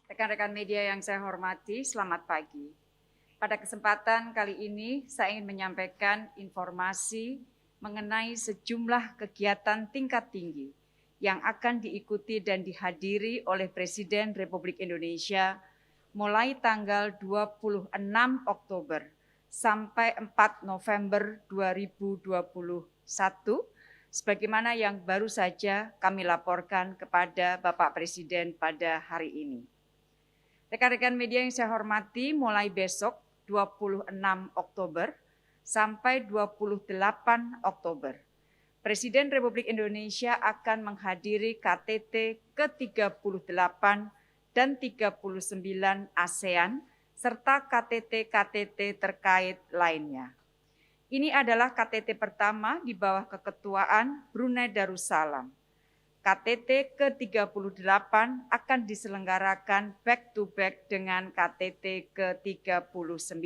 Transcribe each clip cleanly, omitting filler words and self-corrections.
Rekan-rekan media yang saya hormati, selamat pagi. Pada kesempatan kali ini, saya ingin menyampaikan informasi mengenai sejumlah kegiatan tingkat tinggi yang akan diikuti dan dihadiri oleh Presiden Republik Indonesia mulai tanggal 26 Oktober sampai 4 November 2021, sebagaimana yang baru saja kami laporkan kepada Bapak Presiden pada hari ini. Rekan-rekan media yang saya hormati, mulai besok 26 Oktober sampai 28 Oktober, Presiden Republik Indonesia akan menghadiri KTT ke-38 dan 39 ASEAN serta KTT-KTT terkait lainnya. Ini adalah KTT pertama di bawah keketuaan Brunei Darussalam. KTT ke-38 akan diselenggarakan back-to-back dengan KTT ke-39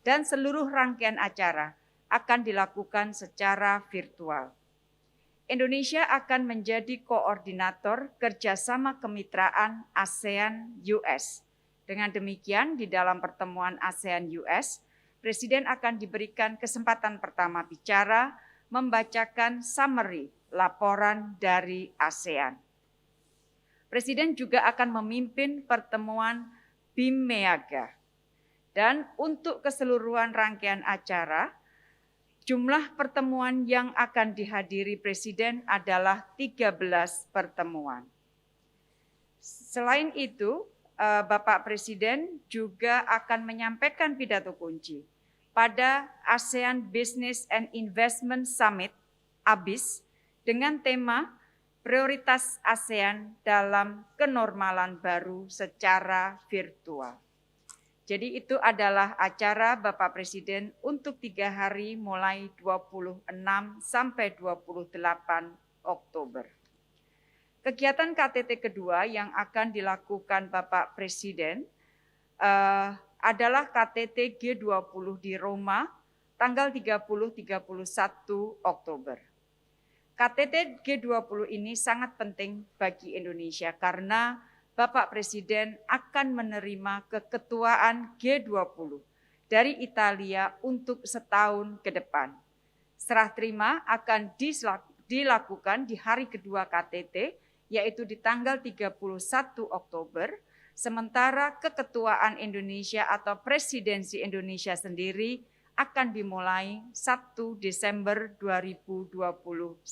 dan seluruh rangkaian acara akan dilakukan secara virtual. Indonesia akan menjadi koordinator kerjasama kemitraan ASEAN-US. Dengan demikian, di dalam pertemuan ASEAN-US, Presiden akan diberikan kesempatan pertama bicara membacakan summary laporan dari ASEAN. Presiden juga akan memimpin pertemuan BIM-MEAGA. Dan untuk keseluruhan rangkaian acara, jumlah pertemuan yang akan dihadiri Presiden adalah 13 pertemuan. Selain itu, Bapak Presiden juga akan menyampaikan pidato kunci pada ASEAN Business and Investment Summit ABIS dengan tema prioritas ASEAN dalam kenormalan baru secara virtual. Jadi itu adalah acara Bapak Presiden untuk 3 hari mulai 26 sampai 28 Oktober. Kegiatan KTT kedua yang akan dilakukan Bapak Presiden adalah KTT G20 di Roma tanggal 30-31 Oktober. KTT G20 ini sangat penting bagi Indonesia karena Bapak Presiden akan menerima keketuaan G20 dari Italia untuk setahun ke depan. Serah terima akan dilakukan di hari kedua KTT, yaitu di tanggal 31 Oktober, sementara keketuaan Indonesia atau presidensi Indonesia sendiri akan dimulai 1 Desember 2021.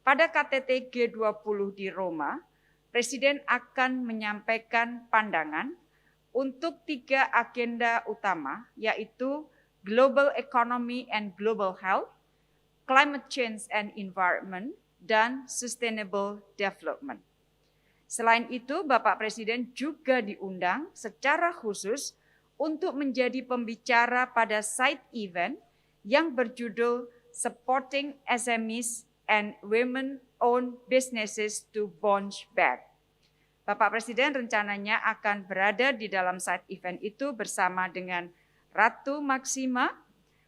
Pada KTT G20 di Roma, Presiden akan menyampaikan pandangan untuk 3 agenda utama, yaitu Global Economy and Global Health, Climate Change and Environment, dan Sustainable Development. Selain itu, Bapak Presiden juga diundang secara khusus untuk menjadi pembicara pada side event yang berjudul Supporting SMEs and Women-Owned Businesses to Bounce Back. Bapak Presiden rencananya akan berada di dalam side event itu bersama dengan Ratu Maxima,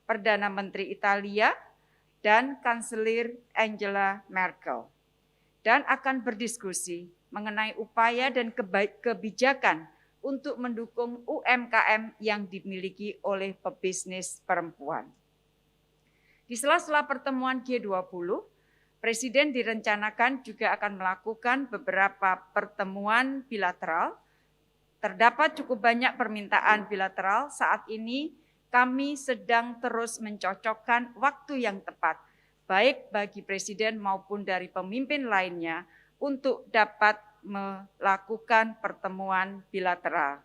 Perdana Menteri Italia, dan Kanselir Angela Merkel, dan akan berdiskusi mengenai upaya dan kebijakan untuk mendukung UMKM yang dimiliki oleh pebisnis perempuan. Di sela-sela pertemuan G20, Presiden direncanakan juga akan melakukan beberapa pertemuan bilateral. Terdapat cukup banyak permintaan bilateral. Saat ini kami sedang terus mencocokkan waktu yang tepat, baik bagi Presiden maupun dari pemimpin lainnya, untuk dapat melakukan pertemuan bilateral.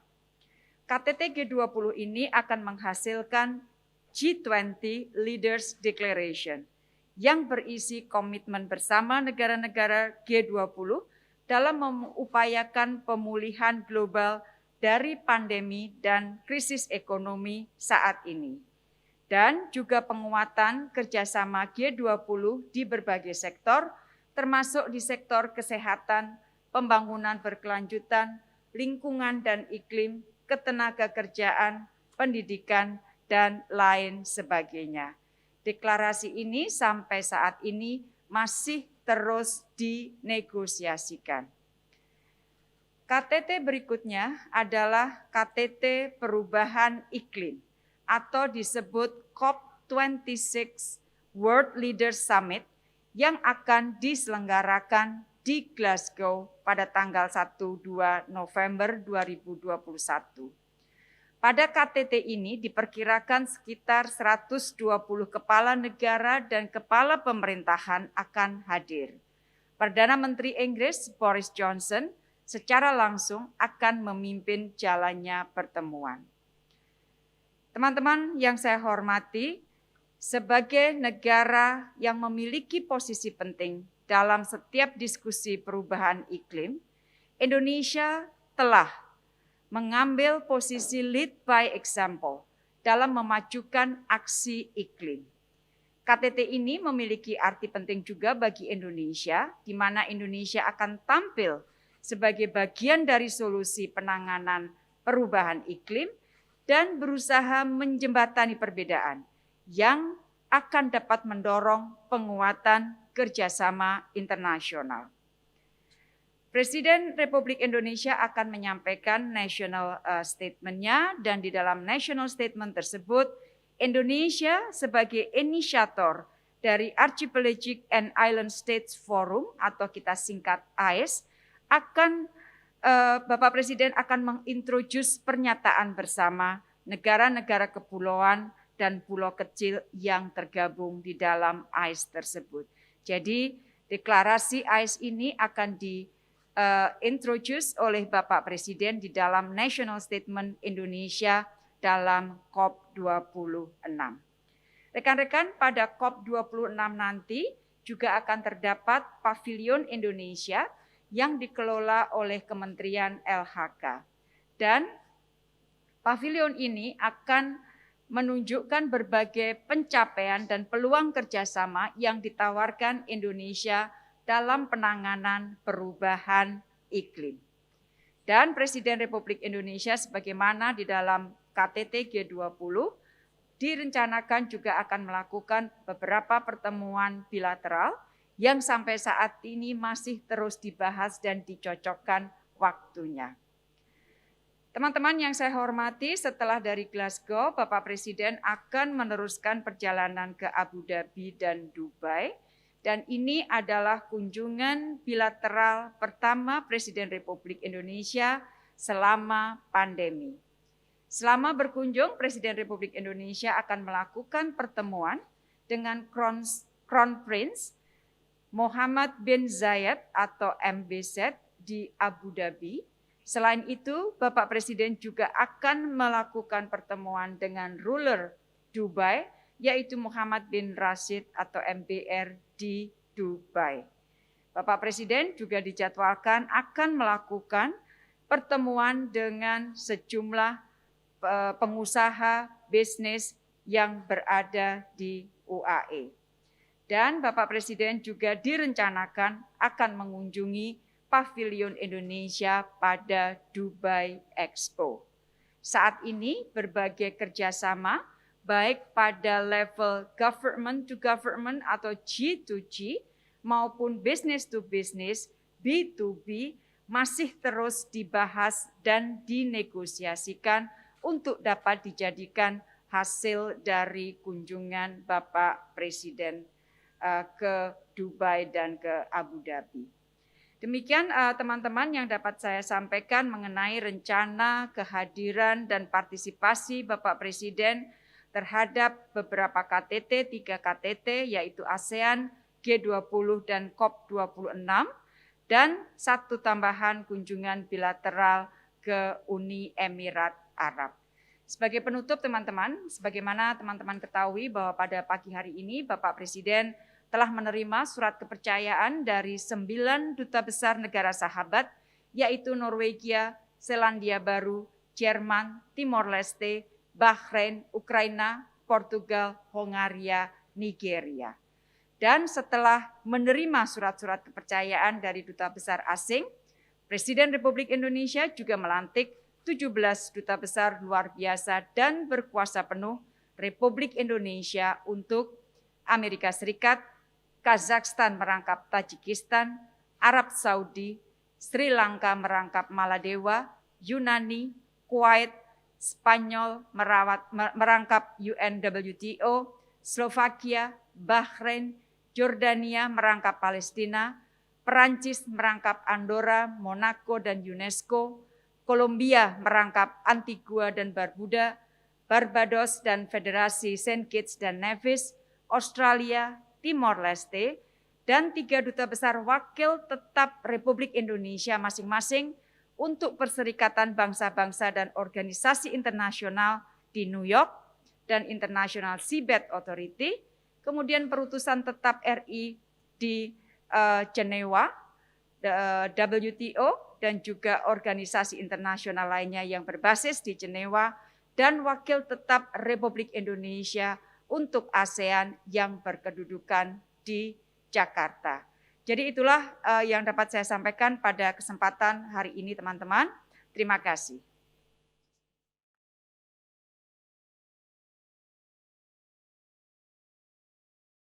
KTT G20 ini akan menghasilkan G20 Leaders Declaration yang berisi komitmen bersama negara-negara G20 dalam mengupayakan pemulihan global dari pandemi dan krisis ekonomi saat ini, dan juga penguatan kerjasama G20 di berbagai sektor, termasuk di sektor kesehatan, pembangunan berkelanjutan, lingkungan dan iklim, ketenagakerjaan, pendidikan, dan lain sebagainya. Deklarasi ini sampai saat ini masih terus dinegosiasikan. KTT berikutnya adalah KTT Perubahan Iklim atau disebut COP26 World Leaders Summit yang akan diselenggarakan di Glasgow pada tanggal 1-2 November 2021. Pada KTT ini diperkirakan sekitar 120 kepala negara dan kepala pemerintahan akan hadir. Perdana Menteri Inggris Boris Johnson secara langsung akan memimpin jalannya pertemuan. Teman-teman yang saya hormati, sebagai negara yang memiliki posisi penting dalam setiap diskusi perubahan iklim, Indonesia telah mengambil posisi lead by example dalam memajukan aksi iklim. KTT ini memiliki arti penting juga bagi Indonesia, di mana Indonesia akan tampil sebagai bagian dari solusi penanganan perubahan iklim dan berusaha menjembatani perbedaan yang akan dapat mendorong penguatan kerjasama internasional. Presiden Republik Indonesia akan menyampaikan national statement-nya dan di dalam national statement tersebut Indonesia sebagai inisiator dari Archipelagic and Island States Forum atau kita singkat AIS Bapak Presiden akan mengintroduce pernyataan bersama negara-negara kepulauan dan pulau kecil yang tergabung di dalam AIS tersebut. Jadi deklarasi AIS ini akan diintroduce oleh Bapak Presiden di dalam National Statement Indonesia dalam COP26. Rekan-rekan, pada COP26 nanti juga akan terdapat pavilion Indonesia yang dikelola oleh Kementerian LHK. Dan pavilion ini akan menunjukkan berbagai pencapaian dan peluang kerjasama yang ditawarkan Indonesia dalam penanganan perubahan iklim. Dan Presiden Republik Indonesia sebagaimana di dalam KTT G20 direncanakan juga akan melakukan beberapa pertemuan bilateral yang sampai saat ini masih terus dibahas dan dicocokkan waktunya. Teman-teman yang saya hormati, setelah dari Glasgow, Bapak Presiden akan meneruskan perjalanan ke Abu Dhabi dan Dubai. Dan ini adalah kunjungan bilateral pertama Presiden Republik Indonesia selama pandemi. Selama berkunjung, Presiden Republik Indonesia akan melakukan pertemuan dengan Crown Prince Mohammed bin Zayed atau MBZ di Abu Dhabi. Selain itu, Bapak Presiden juga akan melakukan pertemuan dengan ruler Dubai, yaitu Muhammad bin Rashid atau MBR di Dubai. Bapak Presiden juga dijadwalkan akan melakukan pertemuan dengan sejumlah pengusaha bisnis yang berada di UAE. Dan Bapak Presiden juga direncanakan akan mengunjungi Pavilion Indonesia pada Dubai Expo. Saat ini berbagai kerjasama baik pada level government to government atau G2G maupun business to business B2B masih terus dibahas dan dinegosiasikan untuk dapat dijadikan hasil dari kunjungan Bapak Presiden ke Dubai dan ke Abu Dhabi. Demikian teman-teman yang dapat saya sampaikan mengenai rencana kehadiran dan partisipasi Bapak Presiden terhadap beberapa KTT, 3 KTT yaitu ASEAN, G20 dan COP26 dan 1 tambahan kunjungan bilateral ke Uni Emirat Arab. Sebagai penutup teman-teman, sebagaimana teman-teman ketahui bahwa pada pagi hari ini Bapak Presiden telah menerima surat kepercayaan dari 9 duta besar negara sahabat, yaitu Norwegia, Selandia Baru, Jerman, Timor Leste, Bahrain, Ukraina, Portugal, Hongaria, Nigeria. Dan setelah menerima surat-surat kepercayaan dari duta besar asing, Presiden Republik Indonesia juga melantik 17 duta besar luar biasa dan berkuasa penuh Republik Indonesia untuk Amerika Serikat, Kazakhstan merangkap Tajikistan, Arab Saudi, Sri Lanka merangkap Maladewa, Yunani, Kuwait, Spanyol merangkap UNWTO, Slovakia, Bahrain, Jordania merangkap Palestina, Perancis merangkap Andorra, Monaco, dan UNESCO, Kolombia merangkap Antigua dan Barbuda, Barbados dan Federasi Saint Kitts dan Nevis, Australia, Timor Leste, dan 3 duta besar wakil tetap Republik Indonesia masing-masing untuk Perserikatan Bangsa-Bangsa dan organisasi internasional di New York dan International Seabed Authority, kemudian perutusan tetap RI di Jenewa, WTO, dan juga organisasi internasional lainnya yang berbasis di Jenewa, dan wakil tetap Republik Indonesia untuk ASEAN yang berkedudukan di Jakarta. Jadi itulah yang dapat saya sampaikan pada kesempatan hari ini, teman-teman. Terima kasih.